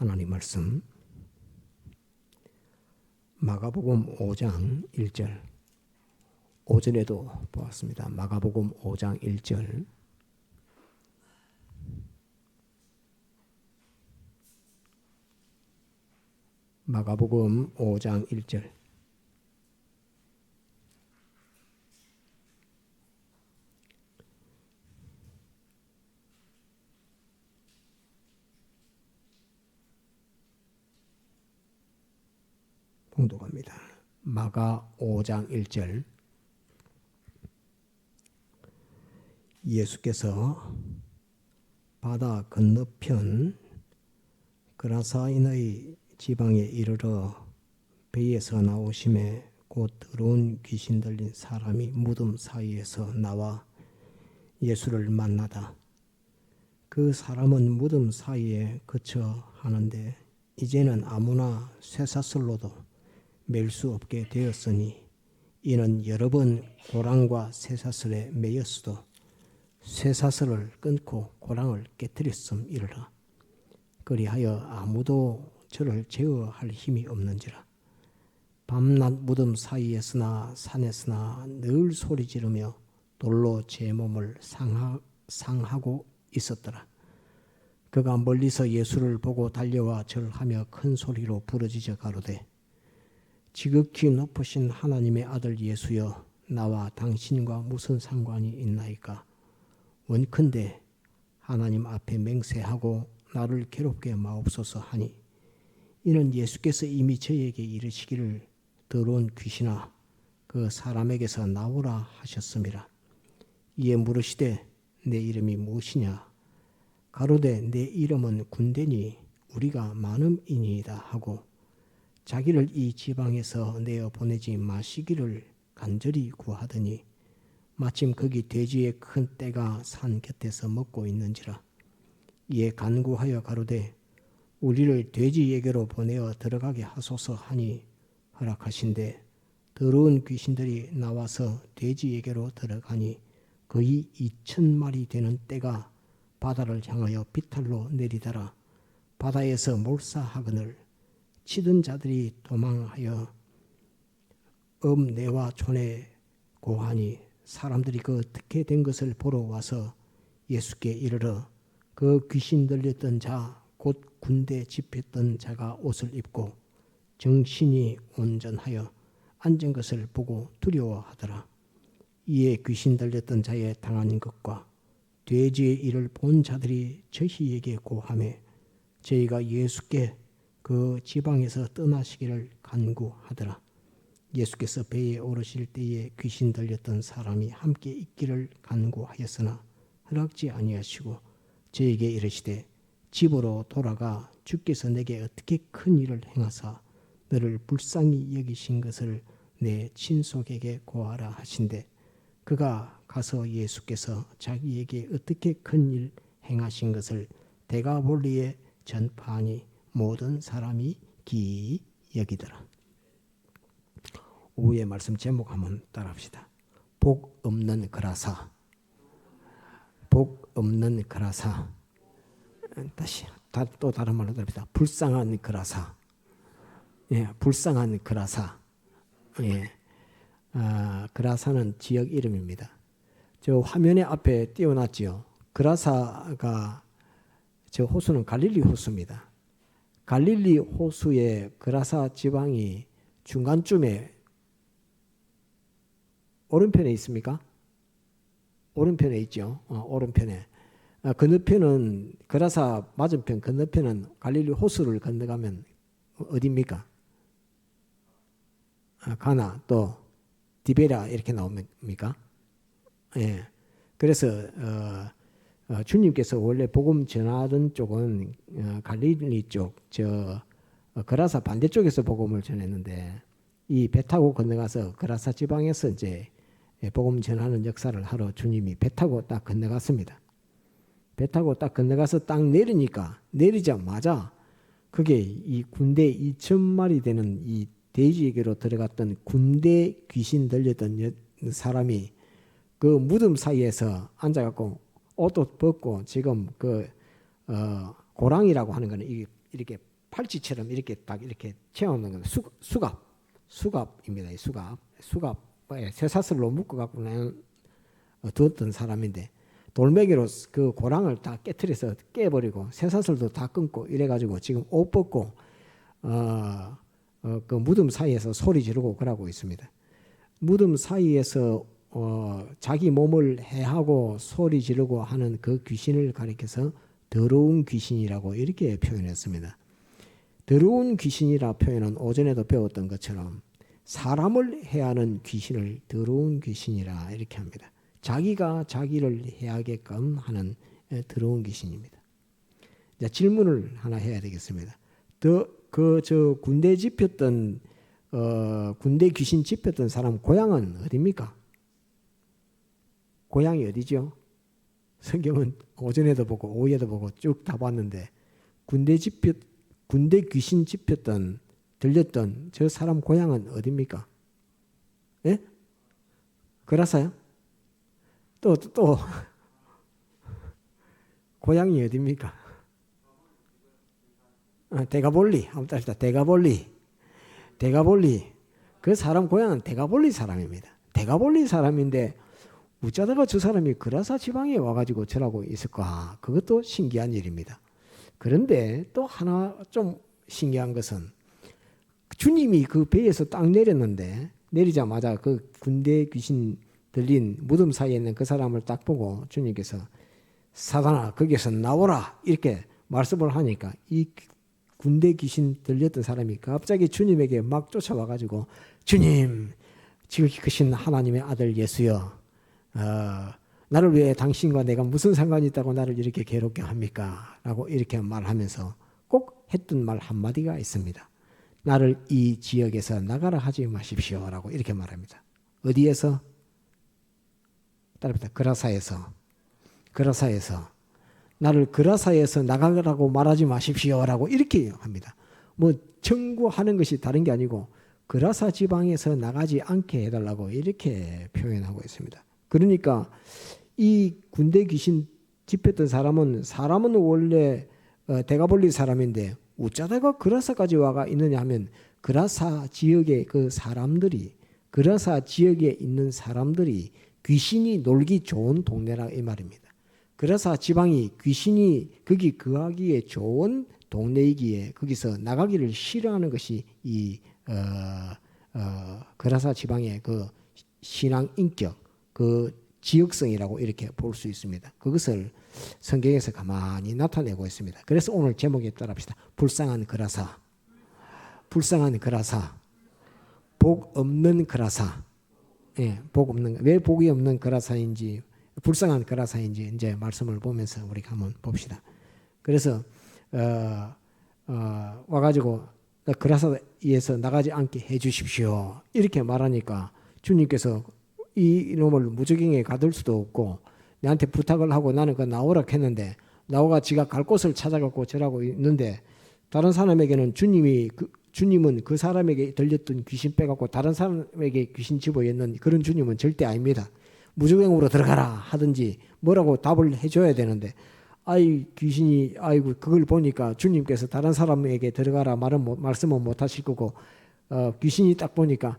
하나님 말씀 마가복음 5장 1절 5절에도 보았습니다. 마가복음 5장 1절 마가복음 5장 1절 봉독합니다. 마가 5장 1절 예수께서 바다 건너편 그라사인의 지방에 이르러 배에서 나오심에 곧 더러운 귀신 들린 사람이 무덤 사이에서 나와 예수를 만나다. 그 사람은 무덤 사이에 거처 하는데 이제는 아무나 쇠사슬로도 맬 수 없게 되었으니 이는 여러 번 고랑과 쇠사슬에 매였어도 쇠사슬을 끊고 고랑을 깨뜨렸음이라. 그리하여 아무도 저를 제어할 힘이 없는지라. 밤낮 무덤 사이에서나 산에서나 늘 소리 지르며 돌로 제 몸을 상하고 있었더라. 그가 멀리서 예수를 보고 달려와 절하며 큰 소리로 부르짖어 가로되 지극히 높으신 하나님의 아들 예수여, 나와 당신과 무슨 상관이 있나이까? 원컨대 하나님 앞에 맹세하고 나를 괴롭게 마옵소서 하니, 이는 예수께서 이미 저에게 이르시기를 더러운 귀신아 그 사람에게서 나오라 하셨음이라. 이에 물으시되 내 이름이 무엇이냐? 가로되 내 이름은 군대니 우리가 많음이니이다 하고 자기를 이 지방에서 내어 보내지 마시기를 간절히 구하더니 마침 거기 돼지의 큰 떼가 산 곁에서 먹고 있는지라. 이에 간구하여 가로되 우리를 돼지에게로 보내어 들어가게 하소서 하니 허락하신대 더러운 귀신들이 나와서 돼지에게로 들어가니 거의 2,000마리 되는 떼가 바다를 향하여 비탈로 내리더라. 바다에서 몰사하거늘 치던 자들이 도망하여 엄내와 촌에 고하니 사람들이 그 어떻게 된 것을 보러 와서 예수께 이르러 그 귀신 들렸던 자 곧 군대 집했던 자가 옷을 입고 정신이 온전하여 앉은 것을 보고 두려워하더라. 이에 귀신 들렸던 자의 당한 것과 돼지의 일을 본 자들이 저희에게 고하매 저희가 예수께 그 지방에서 떠나시기를 간구하더라. 예수께서 배에 오르실 때에 귀신 들렸던 사람이 함께 있기를 간구하였으나 허락지 아니하시고 저에게 이르시되 집으로 돌아가 주께서 내게 어떻게 큰 일을 행하사 너를 불쌍히 여기신 것을 내 친속에게 고하라 하신대. 그가 가서 예수께서 자기에게 어떻게 큰 일 행하신 것을 데가볼리에 전파하니 모든 사람이 기이 여기더라. 오후의 말씀 제목 한번 따라합시다. 복 없는 그라사. 복 없는 그라사. 다시 또 다른 말로 들읍시다. 불쌍한 그라사. 예, 불쌍한 그라사. 예, 그라사는 지역 이름입니다. 저 화면에 앞에 띄워놨지요. 그라사가 저 호수는 갈릴리 호수입니다. 갈릴리 호수의 그라사 지방이 중간쯤에 오른편에 있습니까? 오른편에 있죠. 오른편에. 건너편은 그라사 맞은편 건너편은 갈릴리 호수를 건너가면 어디입니까? 가나 또 디베라 이렇게 나옵니까? 예. 그래서 주님께서 원래 복음 전하던 쪽은 갈릴리 쪽, 그라사 반대쪽에서 복음을 전했는데 이 배 타고 건너가서 그라사 지방에서 이제 복음 전하는 역사를 하러 주님이 배 타고 딱 건너갔습니다. 배 타고 딱 건너가서 딱 내리자마자 그게 이 군대 2,000마리 되는 이 돼지에게로 들어갔던 군대 귀신 들렸던 사람이 그 무덤 사이에서 앉아갖고 옷도 벗고 지금 고랑이라고 하는 거는 이렇게 팔찌처럼 이렇게 딱 이렇게 채우는 건 수갑입니다. 이 수갑에 쇠사슬로 묶어갖고 두었던 사람인데 돌멩이로 그 고랑을 다 깨트려서 깨버리고 쇠사슬도 다 끊고 이래가지고 지금 옷 벗고 그 무덤 사이에서 소리 지르고 그러고 있습니다. 무덤 사이에서 자기 몸을 해하고 소리 지르고 하는 그 귀신을 가리켜서 더러운 귀신이라고 이렇게 표현했습니다. 더러운 귀신이라 표현은 오전에도 배웠던 것처럼 사람을 해하는 귀신을 더러운 귀신이라 이렇게 합니다. 자기가 자기를 해하게끔 하는 더러운 귀신입니다. 자, 질문을 하나 해야 되겠습니다. 군대 집혔던 군대 귀신 집혔던 사람 고향은 어디입니까? 고향이 어디죠? 성경은 오전에도 보고 오후에도 보고 쭉 다 봤는데 군대 귀신 집혔던 들렸던 저 사람 고향은 어디입니까? 예? 그라사요? 또 고향이 어디입니까? 대가볼리 한번 따집시다. 대가볼리 그 사람 고향은 대가볼리 사람입니다. 대가볼리 사람인데 어쩌다가 저 사람이 그라사 지방에 와가지고 저라고 있을까? 그것도 신기한 일입니다. 그런데 또 하나 좀 신기한 것은 주님이 그 배에서 딱 내렸는데 내리자마자 그 군대 귀신 들린 무덤 사이에 있는 그 사람을 딱 보고 주님께서 사단아 거기에서 나오라 이렇게 말씀을 하니까 이 군대 귀신 들렸던 사람이 갑자기 주님에게 막 쫓아와가지고 주님 지극히 크신 하나님의 아들 예수여 나를 위해 당신과 내가 무슨 상관이 있다고 나를 이렇게 괴롭게 합니까? 라고 이렇게 말하면서 꼭 했던 말 한마디가 있습니다. 나를 이 지역에서 나가라 하지 마십시오 라고 이렇게 말합니다. 어디에서? 따라합니다. 그라사에서 나를 그라사에서 나가라고 말하지 마십시오 라고 이렇게 합니다. 뭐 청구하는 것이 다른 게 아니고 그라사 지방에서 나가지 않게 해달라고 이렇게 표현하고 있습니다. 그러니까 이 군대 귀신 집혔던 사람은 원래 대가볼리 사람인데 어쩌다가 그라사까지 와가 있느냐 하면 그라사 지역의 그 사람들이 그라사 지역에 있는 사람들이 귀신이 놀기 좋은 동네라 이 말입니다. 그라사 지방이 귀신이 거기 거하기에 좋은 동네이기에 거기서 나가기를 싫어하는 것이 이 그라사 지방의 그 신앙 인격 그 지역성이라고 이렇게 볼 수 있습니다. 그것을 성경에서 가만히 나타내고 있습니다. 그래서 오늘 제목에 따라합시다. 불쌍한 그라사, 복 없는 그라사. 예, 복 없는 왜 복이 없는 그라사인지 불쌍한 그라사인지 이제 말씀을 보면서 우리가 한번 봅시다. 그래서 와가지고 그라사에서 나가지 않게 해주십시오. 이렇게 말하니까 주님께서 이놈을 무적행에 가둘 수도 없고 내한테 부탁을 하고 나는 그 나오라 했는데 나오가 지가 갈 곳을 찾아갖고 저라고 있는데 다른 사람에게는 주님은 그 사람에게 들렸던 귀신 빼갖고 다른 사람에게 귀신 집어넣는 그런 주님은 절대 아닙니다. 무적행으로 들어가라 하든지 뭐라고 답을 해줘야 되는데 귀신이 그걸 보니까 주님께서 다른 사람에게 들어가라 말씀은 못 하실 거고 귀신이 딱 보니까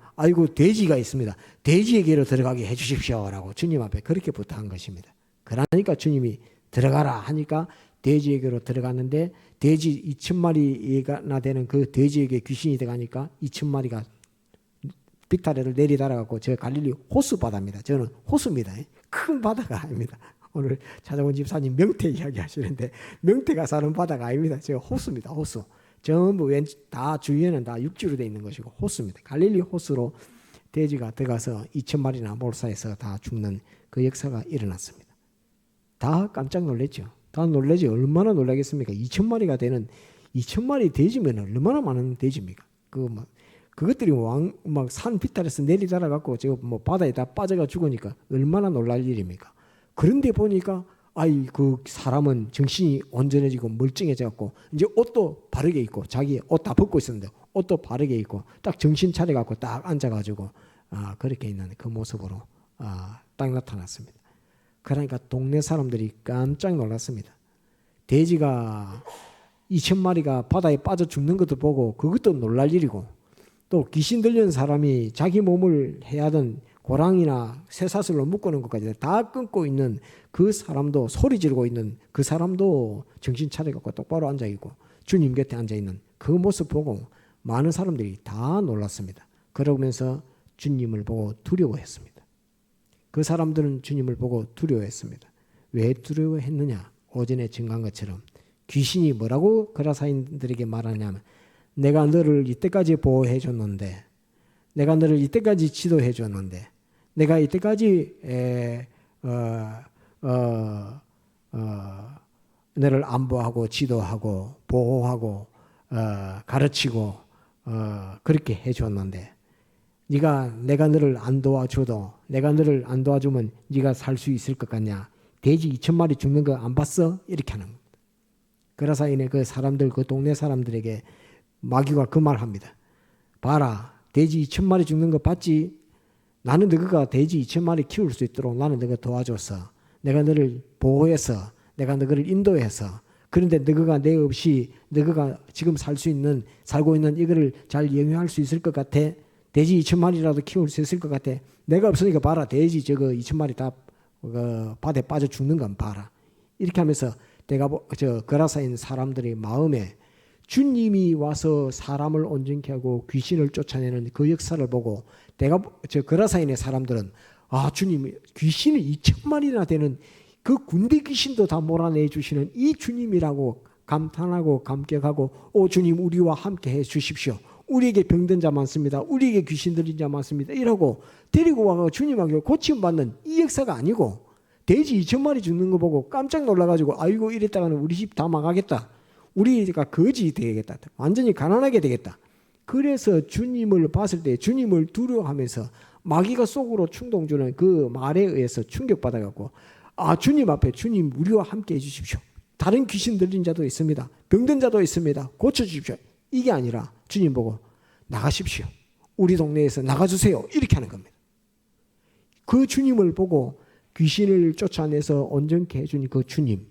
돼지가 있습니다. 돼지에게로 들어가게 해주십시오 라고 주님 앞에 그렇게 부탁한 것입니다. 그러니까 주님이 들어가라 하니까 돼지에게로 들어갔는데 돼지 2,000마리나 되는 그 돼지에게 귀신이 들어가니까 2,000마리가 빅타레를 내리달아갖고 저 갈릴리 호수 바다입니다. 저는 호수입니다. 큰 바다가 아닙니다. 오늘 찾아온 집사님 명태 이야기 하시는데 명태가 사는 바다가 아닙니다. 저 호수입니다. 호수. 전부 다 주위에는 다 육지로 되어 있는 것이고 호수입니다. 갈릴리 호수로 돼지가 들어가서 2,000마리나 몰사해서 다 죽는 그 역사가 일어났습니다. 다 깜짝 놀랐죠. 다 놀라지 얼마나 놀라겠습니까? 2,000마리가 되는 2,000마리 돼지면 얼마나 많은 돼지입니까? 그것들이 산 비탈에서 내리달아 갖고 바다에 다 빠져가 죽으니까 얼마나 놀랄 일입니까? 그런데 보니까 그 사람은 정신이 온전해지고 멀쩡해져 갖고 이제 옷도 바르게 입고 자기 옷 다 벗고 있었는데 옷도 바르게 입고 딱 정신 차려 갖고 딱 앉아 가지고 그렇게 있는 그 모습으로 딱 나타났습니다. 그러니까 동네 사람들이 깜짝 놀랐습니다. 돼지가 2,000마리가 바다에 빠져 죽는 것도 보고 그것도 놀랄 일이고, 또 귀신 들린 사람이 자기 몸을 해하던 고랑이나 쇠사슬로 묶어놓은 것까지 다 끊고 있는 그 사람도, 소리 지르고 있는 그 사람도 정신 차려갖고 똑바로 앉아있고 주님 곁에 앉아있는 그 모습 보고 많은 사람들이 다 놀랐습니다. 그러면서 주님을 보고 두려워했습니다. 그 사람들은 주님을 보고 두려워했습니다. 왜 두려워했느냐? 오전에 증거한 것처럼 귀신이 뭐라고 거라사인들에게 말하냐면, 내가 너를 이때까지 보호해 줬는데, 내가 너를 이때까지 지도해 줬는데, 내가 이때까지 너를 안보하고 지도하고 보호하고 가르치고 그렇게 해줬는데, 내가 너를 안 도와줘도, 내가 너를 안 도와주면 네가 살 수 있을 것 같냐? 돼지 2,000마리 죽는 거 안 봤어? 이렇게 하는 겁니다. 거라사인의 그 사람들, 그 동네 사람들에게 마귀가 그 말합니다. 봐라, 돼지 2,000마리 죽는 거 봤지? 나는 너가 돼지 2,000마리 키울 수 있도록 나는 너가 도와줬어. 내가 너를 보호해서, 내가 너를 인도해서. 그런데 너가 내 없이 너가 지금 살고 있는 이거를 잘 영위할 수 있을 것 같아? 돼지 2,000마리라도 키울 수 있을 것 같아? 내가 없으니까 봐라, 돼지 저거 2,000마리 다 바다에 빠져 죽는 건 봐라. 이렇게 하면서 거라사인 사람들의 마음에 주님이 와서 사람을 온전케 하고 귀신을 쫓아내는 그 역사를 보고, 거라사인의 사람들은 주님이 귀신을 2,000마리나 되는 그 군대 귀신도 다 몰아내 주시는 이 주님이라고 감탄하고 감격하고, 주님 우리와 함께 해 주십시오. 우리에게 병든 자 많습니다. 우리에게 귀신 들린 자 많습니다. 이러고 데리고 와서 주님에게 고침받는 이 역사가 아니고, 돼지 2,000마리 죽는 거 보고 깜짝 놀라가지고 아이고 이랬다가는 우리 집 다 망하겠다. 우리가 거지 되겠다. 완전히 가난하게 되겠다. 그래서 주님을 봤을 때 주님을 두려워하면서 마귀가 속으로 충동 주는 그 말에 의해서 충격받아갖고, 주님 앞에 주님 우리와 함께 해주십시오. 다른 귀신 들린 자도 있습니다. 병든 자도 있습니다. 고쳐주십시오. 이게 아니라 주님 보고 나가십시오. 우리 동네에서 나가주세요. 이렇게 하는 겁니다. 그 주님을 보고 귀신을 쫓아내서 온전케 해준 그 주님,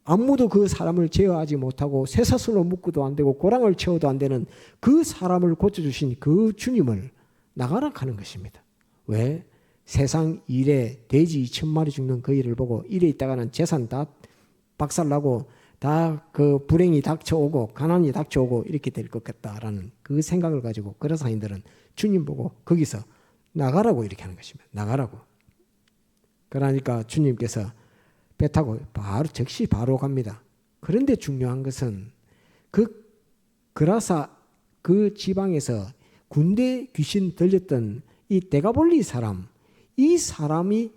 아무도 그 사람을 제어하지 못하고 쇠사슬로 묶어도 안 되고 고랑을 채워도 안 되는 그 사람을 고쳐주신 그 주님을 나가라 하는 것입니다. 왜? 세상 일에 돼지 2,000마리 죽는 그 일을 보고 이래 있다가는 재산 다 박살나고 다 그 불행이 닥쳐오고 가난이 닥쳐오고 이렇게 될 것 같다라는 그 생각을 가지고 거라사인들은 주님 보고 거기서 나가라고 이렇게 하는 것입니다. 나가라고. 그러니까 주님께서 배 타고 즉시 바로 갑니다. 그런데 중요한 것은 그 거라사 그 지방에서 군대 귀신 들렸던 이 데가볼리 사람, 이 사람이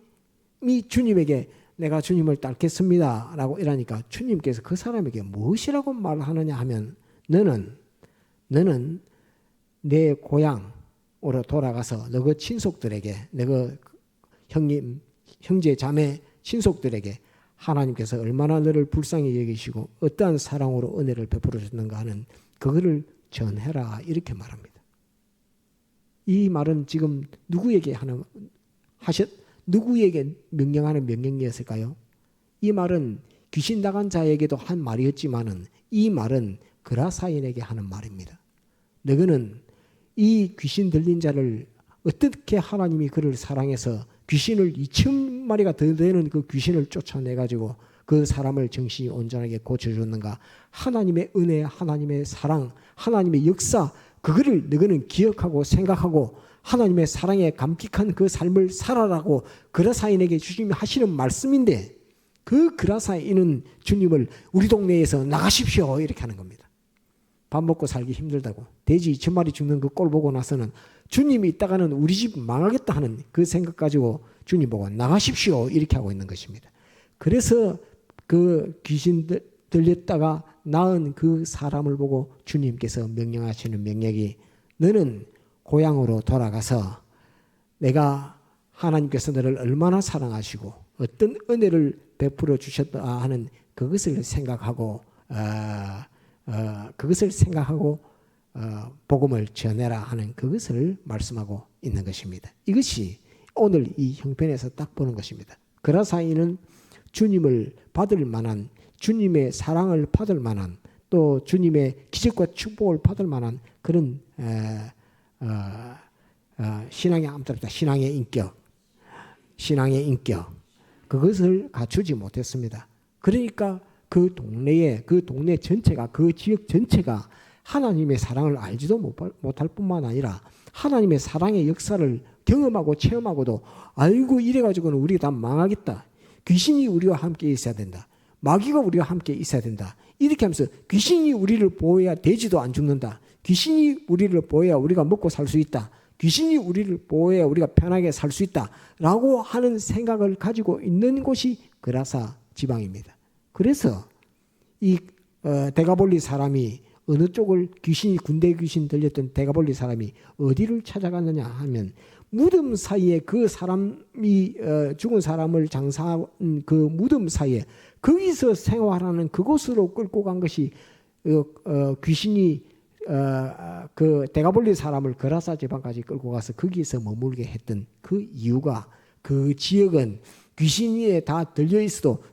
주님에게 내가 주님을 따르겠습니다 라고 이러니까 주님께서 그 사람에게 무엇이라고 말하느냐 하면, 너는 내 고향으로 돌아가서 너그 친속들에게, 너그 형제 자매 친속들에게 하나님께서 얼마나 너를 불쌍히 여기시고 어떠한 사랑으로 은혜를 베풀어 줬는가 하는 그거를 전해라 이렇게 말합니다. 이 말은 지금 누구에게 명령하는 명령이었을까요? 이 말은 귀신 나간 자에게도 한 말이었지만은 이 말은 거라사인에게 하는 말입니다. 너희는 이 귀신 들린 자를 어떻게 하나님이 그를 사랑해서 귀신을 2,000마리가 더 되는 그 귀신을 쫓아내가지고 그 사람을 정신이 온전하게 고쳐줬는가? 하나님의 은혜, 하나님의 사랑, 하나님의 역사, 그거를 너희는 기억하고 생각하고 하나님의 사랑에 감격한 그 삶을 살아라고 거라사인에게 주님이 하시는 말씀인데, 그 거라사인은 주님을 우리 동네에서 나가십시오 이렇게 하는 겁니다. 밥 먹고 살기 힘들다고 돼지 2,000마리 죽는 그 꼴 보고 나서는 주님이 있다가는 우리 집 망하겠다 하는 그 생각 가지고 주님 보고 나가십시오 이렇게 하고 있는 것입니다. 그래서 그 귀신 들렸다가 나은 그 사람을 보고 주님께서 명령하시는 명령이, 너는 고향으로 돌아가서 내가 하나님께서 너를 얼마나 사랑하시고 어떤 은혜를 베풀어 주셨다 하는 그것을 생각하고 복음을 전해라 하는 그것을 말씀하고 있는 것입니다. 이것이 오늘 이 형편에서 딱 보는 것입니다. 거라사인은 주님을 받을 만한, 주님의 사랑을 받을 만한 또 주님의 기적과 축복을 받을 만한 그런 신앙의 암살이다. 신앙의 인격 그것을 갖추지 못했습니다. 그러니까 그 동네 전체가, 그 지역 전체가 하나님의 사랑을 알지도 못할 뿐만 아니라 하나님의 사랑의 역사를 경험하고 체험하고도 아이고 이래가지고는 우리가 다 망하겠다. 귀신이 우리와 함께 있어야 된다. 마귀가 우리와 함께 있어야 된다. 이렇게 하면서 귀신이 우리를 보호해야 돼지도 안 죽는다. 귀신이 우리를 보호해야 우리가 먹고 살 수 있다. 귀신이 우리를 보호해야 우리가 편하게 살 수 있다. 라고 하는 생각을 가지고 있는 곳이 그라사 지방입니다. 그래서 이 데가볼리 사람이 어느 쪽을 군대 귀신 들렸던 데가볼리 사람이 어디를 찾아갔느냐 하면 무덤 사이에 그 사람이 죽은 사람을 장사한 그 무덤 사이에 거기서 생활하는 그곳으로 끌고 간 것이 귀신이 그 데가볼리 사람을 그라사 지방까지 끌고 가서 거기에서 머물게 했던 그 이유가 그 지역은 귀신이 다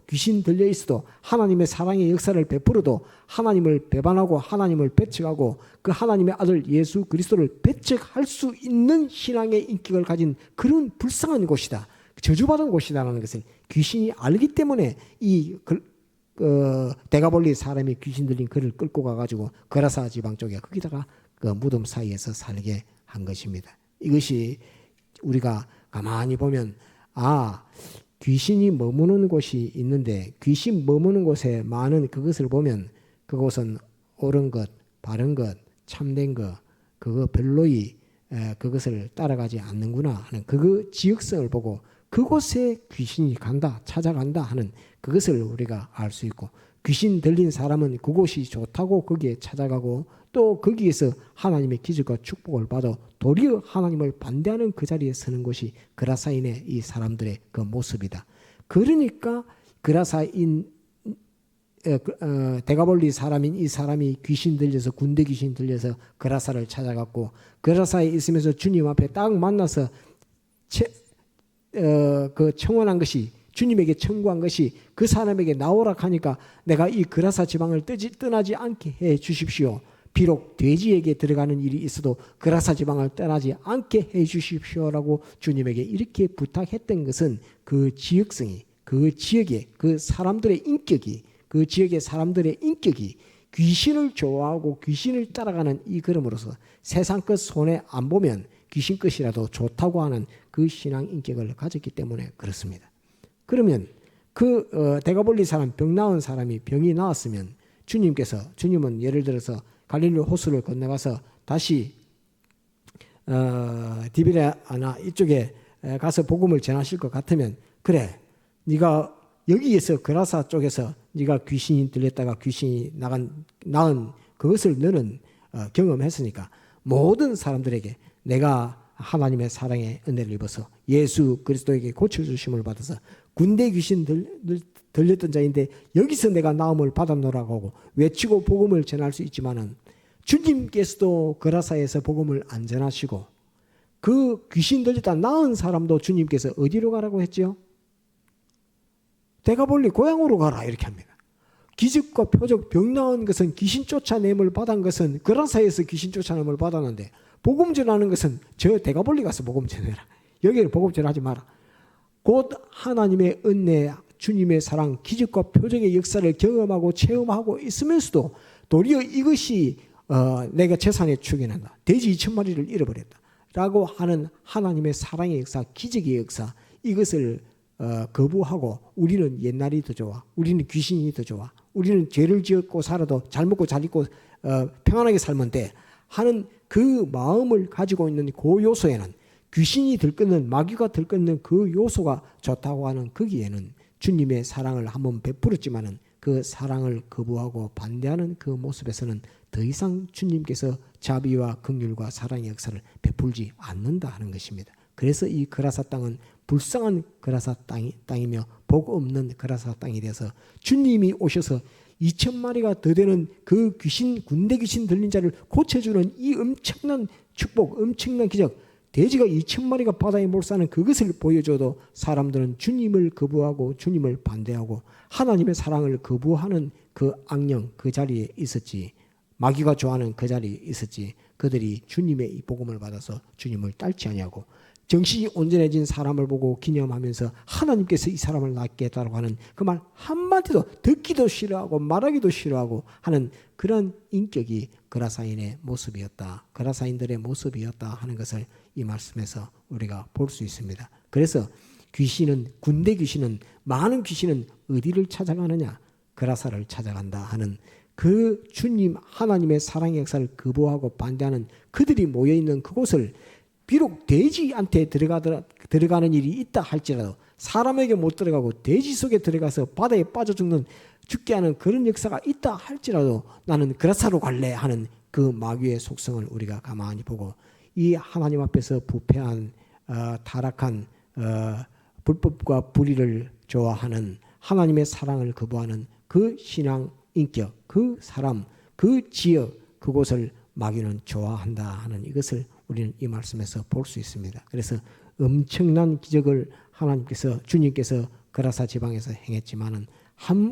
귀신 들려 있어도 하나님의 사랑의 역사를 베풀어도 하나님을 배반하고 하나님을 배척하고 그 하나님의 아들 예수 그리스도를 배척할 수 있는 신앙의 인격을 가진 그런 불쌍한 곳이다. 저주받은 곳이다라는 것을 귀신이 알기 때문에 이 데가볼리 사람이 귀신 들린 그를 끌고 가가지고 그라사 지방 쪽에 거기다가 그 무덤 사이에서 살게 한 것입니다. 이것이 우리가 가만히 보면 귀신이 머무는 곳이 있는데 귀신 머무는 곳에 많은 그것을 보면 그곳은 옳은 것, 바른 것, 참된 것 그거 별로이 그것을 따라가지 않는구나 하는 그 지역성을 보고 그곳에 귀신이 찾아간다 하는 그것을 우리가 알 수 있고 귀신 들린 사람은 그곳이 좋다고 거기에 찾아가고 또 거기에서 하나님의 기적과 축복을 받아 도리어 하나님을 반대하는 그 자리에 서는 것이 그라사인의 이 사람들의 그 모습이다. 그러니까 그라사인 데가볼리 사람인 이 사람이 귀신 들려서 군대 귀신 들려서 그라사를 찾아갔고 그라사에 있으면서 주님 앞에 딱 만나서 그 청원한 것이 주님에게 청구한 것이 그 사람에게 나오라 하니까 내가 이 그라사 지방을 떠나지 않게 해 주십시오. 비록 돼지에게 들어가는 일이 있어도 그라사 지방을 떠나지 않게 해 주십시오라고 주님에게 이렇게 부탁했던 것은 그 지역성이 그 지역의 그 사람들의 인격이 그 지역의 사람들의 인격이 귀신을 좋아하고 귀신을 따라가는 이 걸음으로서 세상 것 손에 안 보면 귀신 것이라도 좋다고 하는 그 신앙 인격을 가졌기 때문에 그렇습니다. 그러면 그 데가볼리 사람 병 나은 사람이 병이 나았으면 주님은 예를 들어서 갈릴리 호수를 건너가서 다시 디베레아나 이쪽에 가서 복음을 전하실 것 같으면 그래 네가 여기에서 그라사 쪽에서 네가 귀신이 들렸다가 귀신이 나은 그것을 너는 경험했으니까 모든 사람들에게 내가 하나님의 사랑의 은혜를 입어서 예수 그리스도에게 고쳐주심을 받아서 군대 귀신 들렸던 자인데 여기서 내가 나음을 받았노라고 하고 외치고 복음을 전할 수 있지만은 주님께서도 그라사에서 복음을 안 전하시고 그 귀신 들렸다 나은 사람도 주님께서 어디로 가라고 했지요? 데가볼리 고향으로 가라 이렇게 합니다. 기적과 표적 병 나은 것은 귀신 쫓아냄을 받은 것은 그라사에서 귀신 쫓아냄을 받았는데 복음 전하는 것은 저 데가볼리 가서 복음 전해라. 여기를 복음 전하지 마라. 곧 하나님의 은혜, 주님의 사랑, 기적과 표적의 역사를 경험하고 체험하고 있으면서도 도리어 이것이 내가 재산에 축연한다. 돼지 2,000마리를 잃어버렸다. 라고 하는 하나님의 사랑의 역사, 기적의 역사 이것을 거부하고 우리는 옛날이 더 좋아. 우리는 귀신이 더 좋아. 우리는 죄를 지었고 살아도 잘 먹고 잘 입고 평안하게 살면 돼. 하는 그 마음을 가지고 있는 그 요소에는 귀신이 들끓는 마귀가 들끓는 그 요소가 좋다고 하는 거기에는 주님의 사랑을 한번 베풀었지만은 그 사랑을 거부하고 반대하는 그 모습에서는 더 이상 주님께서 자비와 긍휼과 사랑의 역사를 베풀지 않는다 하는 것입니다. 그래서 이 그라사 땅은 불쌍한 그라사 땅이며 복 없는 그라사 땅이 돼서 주님이 오셔서 2,000마리가 더 되는 그 군대 귀신 들린 자를 고쳐주는 이 엄청난 축복, 엄청난 기적, 돼지가 2,000마리가 바다에 몰사는 그것을 보여줘도 사람들은 주님을 거부하고 주님을 반대하고 하나님의 사랑을 거부하는 그 악령 그 자리에 있었지. 마귀가 좋아하는 그 자리에 있었지. 그들이 주님의 이 복음을 받아서 주님을 따르지 아니하고 정신이 온전해진 사람을 보고 기념하면서 하나님께서 이 사람을 낫게 했다고 하는 그 말 한마디도 듣기도 싫어하고 말하기도 싫어하고 하는 그런 인격이 그라사인의 모습이었다. 그라사인들의 모습이었다 하는 것을 이 말씀에서 우리가 볼 수 있습니다. 그래서 귀신은, 군대 귀신은, 많은 귀신은 어디를 찾아가느냐? 그라사를 찾아간다 하는 그 주님 하나님의 사랑의 역사를 거부하고 반대하는 그들이 모여있는 그곳을 비록 돼지한테 들어가는 일이 있다 할지라도 사람에게 못 들어가고 돼지 속에 들어가서 바다에 빠져 죽게 하는 그런 역사가 있다 할지라도 나는 그라사로 갈래 하는 그 마귀의 속성을 우리가 가만히 보고 이 하나님 앞에서 부패한 타락한 불법과 불의를 좋아하는 하나님의 사랑을 거부하는 그 신앙 인격, 그 사람, 그 지역, 그곳을 마귀는 좋아한다 하는 이것을 우리는 이 말씀에서 볼 수 있습니다. 그래서 엄청난 기적을 하나님께서 주님께서 그라사 지방에서 행했지만은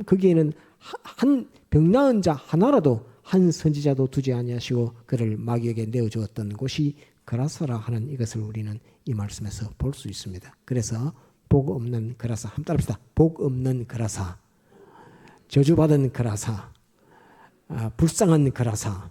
거기에는 한 병나은 자 하나라도 한 선지자도 두지 아니하시고 그를 마귀에게 내어 주었던 곳이 그라사라 하는 이것을 우리는 이 말씀에서 볼 수 있습니다. 그래서 복 없는 그라사, 한번 따라합시다. 복 없는 그라사, 저주받은 그라사, 불쌍한 그라사,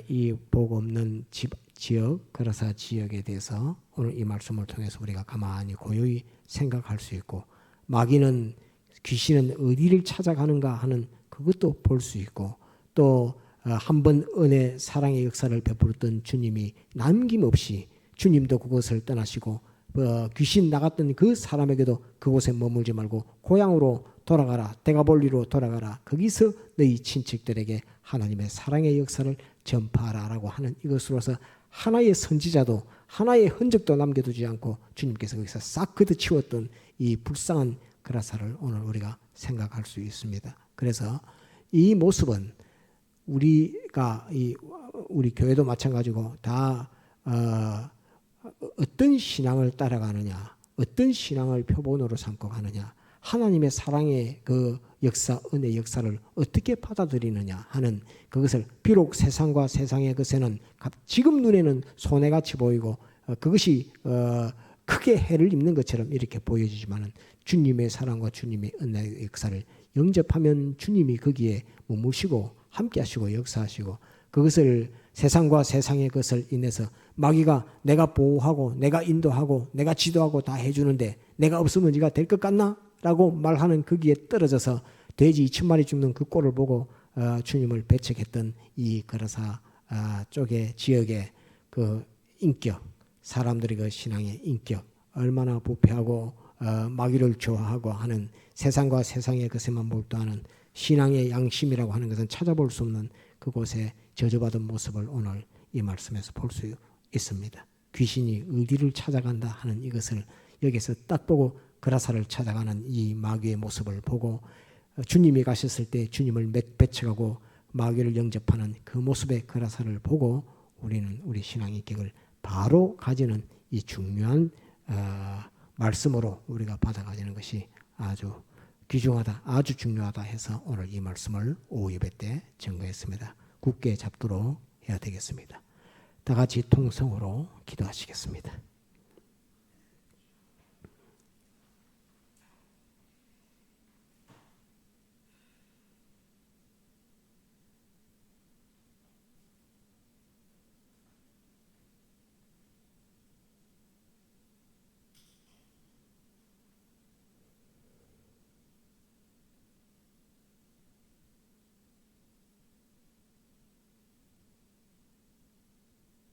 이 복 없는 지역, 그라사 지역에 대해서 오늘 이 말씀을 통해서 우리가 가만히 고요히 생각할 수 있고 마귀는 귀신은 어디를 찾아가는가 하는 그것도 볼 수 있고 또 한 번 은혜 사랑의 역사를 베풀었던 주님이 남김없이 주님도 그곳을 떠나시고 귀신 나갔던 그 사람에게도 그곳에 머물지 말고 고향으로 돌아가라, 데가볼리로 돌아가라, 거기서 너희 친척들에게 하나님의 사랑의 역사를 전파하라라고 하는 이것으로서 하나의 선지자도 하나의 흔적도 남겨두지 않고 주님께서 거기서 싹 걷어치웠던 이 불쌍한 그라사를 오늘 우리가 생각할 수 있습니다. 그래서 이 모습은 우리 교회도 마찬가지고 다 어떤 신앙을 따라가느냐, 어떤 신앙을 표본으로 삼고 가느냐, 하나님의 사랑의 그 역사, 은혜 역사를 어떻게 받아들이느냐 하는 그것을 비록 세상과 세상의 것에는 지금 눈에는 손해같이 보이고 그것이 크게 해를 입는 것처럼 이렇게 보여지지만은 주님의 사랑과 주님의 은혜의 역사를 영접하면 주님이 거기에 머무시고 함께 하시고 역사하시고 그것을 세상과 세상의 것을 인해서 마귀가 내가 보호하고 내가 인도하고 내가 지도하고 다 해주는데 내가 없으면 네가 될 것 같나? 라고 말하는 거기에 떨어져서 돼지 2,000마리 죽는 그 꼴을 보고 주님을 배척했던 이 그라사 쪽의 지역의 그 인격, 사람들의 그 신앙의 인격, 얼마나 부패하고 마귀를 좋아하고 하는 세상과 세상의 것에만 몰두하는 신앙의 양심이라고 하는 것은 찾아볼 수 없는 그곳에 저주받은 모습을 오늘 이 말씀에서 볼 수 있습니다. 귀신이 어디를 찾아간다 하는 이것을 여기서 딱 보고 그라사를 찾아가는 이 마귀의 모습을 보고 주님이 가셨을 때 주님을 배척하고 마귀를 영접하는 그 모습의 그라사를 보고 우리는 우리 신앙의 격을 바로 가지는 이 중요한 말씀으로 우리가 받아가지는 것이 아주 귀중하다, 아주 중요하다 해서 오늘 이 말씀을 오후 예배 때 증거했습니다. 굳게 잡도록 해야 되겠습니다. 다 같이 통성으로 기도하시겠습니다.